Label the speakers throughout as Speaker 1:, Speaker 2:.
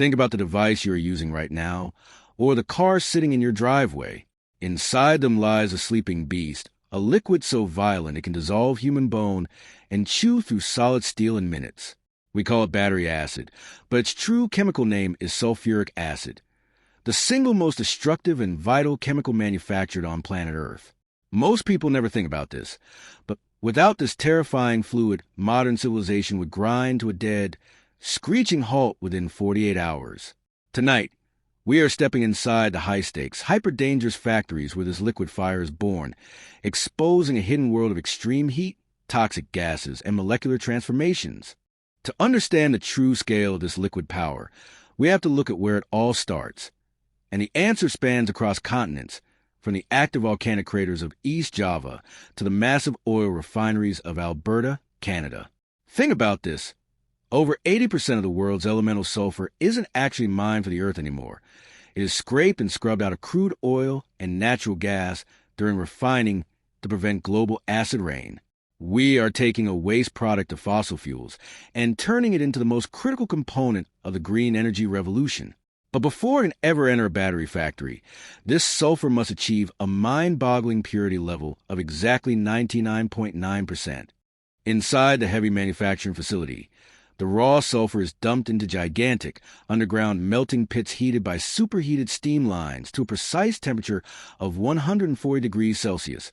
Speaker 1: Think about the device you are using right now, or the car sitting in your driveway. Inside them lies a sleeping beast, a liquid so violent it can dissolve human bone and chew through solid steel in minutes. We call it battery acid, but its true chemical name is sulfuric acid, the single most destructive and vital chemical manufactured on planet Earth. Most people never think about this, but without this terrifying fluid, modern civilization would grind to a dead, screeching halt within 48 hours. Tonight, we are stepping inside the high-stakes, hyper-dangerous factories where this liquid fire is born, exposing a hidden world of extreme heat, toxic gases, and molecular transformations. To understand the true scale of this liquid power, we have to look at where it all starts. And the answer spans across continents, from the active volcanic craters of East Java to the massive oil refineries of Alberta, Canada. Think about this. Over 80% of the world's elemental sulfur isn't actually mined for the Earth anymore. It is scraped and scrubbed out of crude oil and natural gas during refining to prevent global acid rain. We are taking a waste product of fossil fuels and turning it into the most critical component of the green energy revolution. But before it can ever enter a battery factory, this sulfur must achieve a mind-boggling purity level of exactly 99.9%. Inside the heavy manufacturing facility, the raw sulfur is dumped into gigantic, underground melting pits heated by superheated steam lines to a precise temperature of 140 degrees Celsius,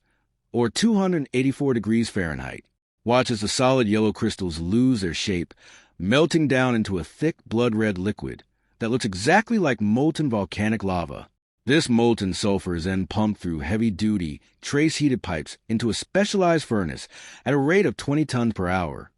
Speaker 1: or 284 degrees Fahrenheit. Watch as the solid yellow crystals lose their shape, melting down into a thick blood-red liquid that looks exactly like molten volcanic lava. This molten sulfur is then pumped through heavy-duty, trace-heated pipes into a specialized furnace at a rate of 20 tons per hour,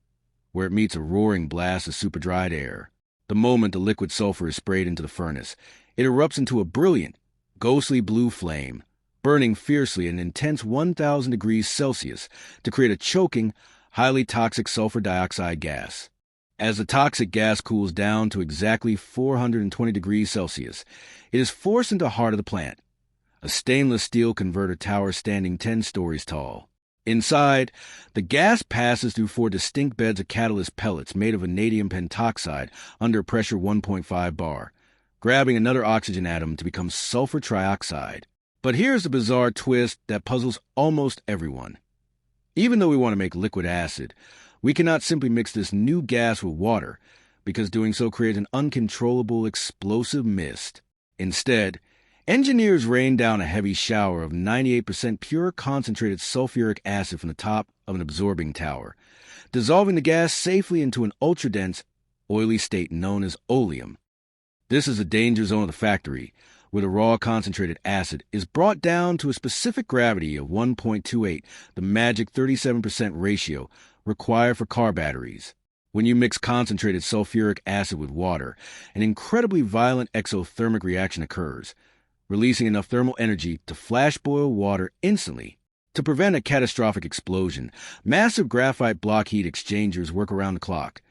Speaker 1: where it meets a roaring blast of super-dried air. The moment the liquid sulfur is sprayed into the furnace, it erupts into a brilliant, ghostly blue flame, burning fiercely at an intense 1,000 degrees Celsius to create a choking, highly toxic sulfur dioxide gas. As the toxic gas cools down to exactly 420 degrees Celsius, it is forced into the heart of the plant, a stainless steel converter tower standing 10 stories tall. Inside, the gas passes through 4 distinct beds of catalyst pellets made of vanadium pentoxide under pressure 1.5 bar, grabbing another oxygen atom to become sulfur trioxide. But here's the bizarre twist that puzzles almost everyone. Even though we want to make liquid acid, we cannot simply mix this new gas with water, because doing so creates an uncontrollable explosive mist. Instead, engineers rain down a heavy shower of 98% pure concentrated sulfuric acid from the top of an absorbing tower, dissolving the gas safely into an ultra-dense, oily state known as oleum. This is the danger zone of the factory, where the raw concentrated acid is brought down to a specific gravity of 1.28, the magic 37% ratio required for car batteries. When you mix concentrated sulfuric acid with water, an incredibly violent exothermic reaction occurs, releasing enough thermal energy to flash boil water instantly. To prevent a catastrophic explosion, massive graphite block heat exchangers work around the clock,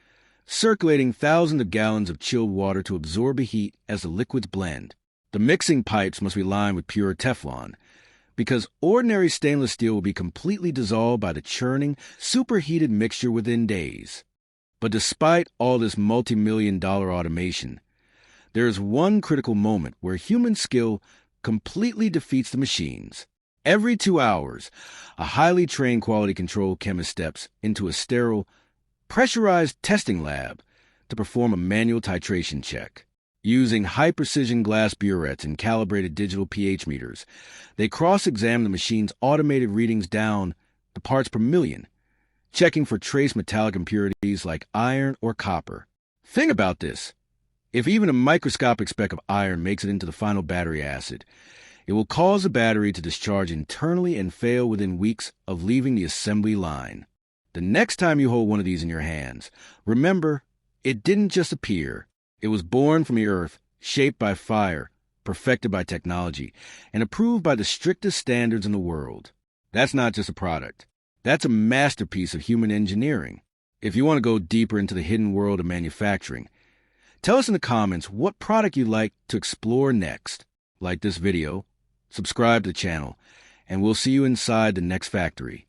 Speaker 1: circulating thousands of gallons of chilled water to absorb the heat as the liquids blend. The mixing pipes must be lined with pure Teflon, because ordinary stainless steel will be completely dissolved by the churning, superheated mixture within days. But despite all this multi-million-dollar automation, there is one critical moment where human skill completely defeats the machines. Every 2 hours, a highly trained quality control chemist steps into a sterile, pressurized testing lab to perform a manual titration check. Using high-precision glass burettes and calibrated digital pH meters, they cross-examine the machine's automated readings down to parts per million, checking for trace metallic impurities like iron or copper. Think about this. If even a microscopic speck of iron makes it into the final battery acid, it will cause the battery to discharge internally and fail within weeks of leaving the assembly line. The next time you hold one of these in your hands, remember, it didn't just appear. It was born from the earth, shaped by fire, perfected by technology, and approved by the strictest standards in the world. That's not just a product. That's a masterpiece of human engineering. If you want to go deeper into the hidden world of manufacturing, tell us in the comments what product you'd like to explore next. Like this video, subscribe to the channel, and we'll see you inside the next factory.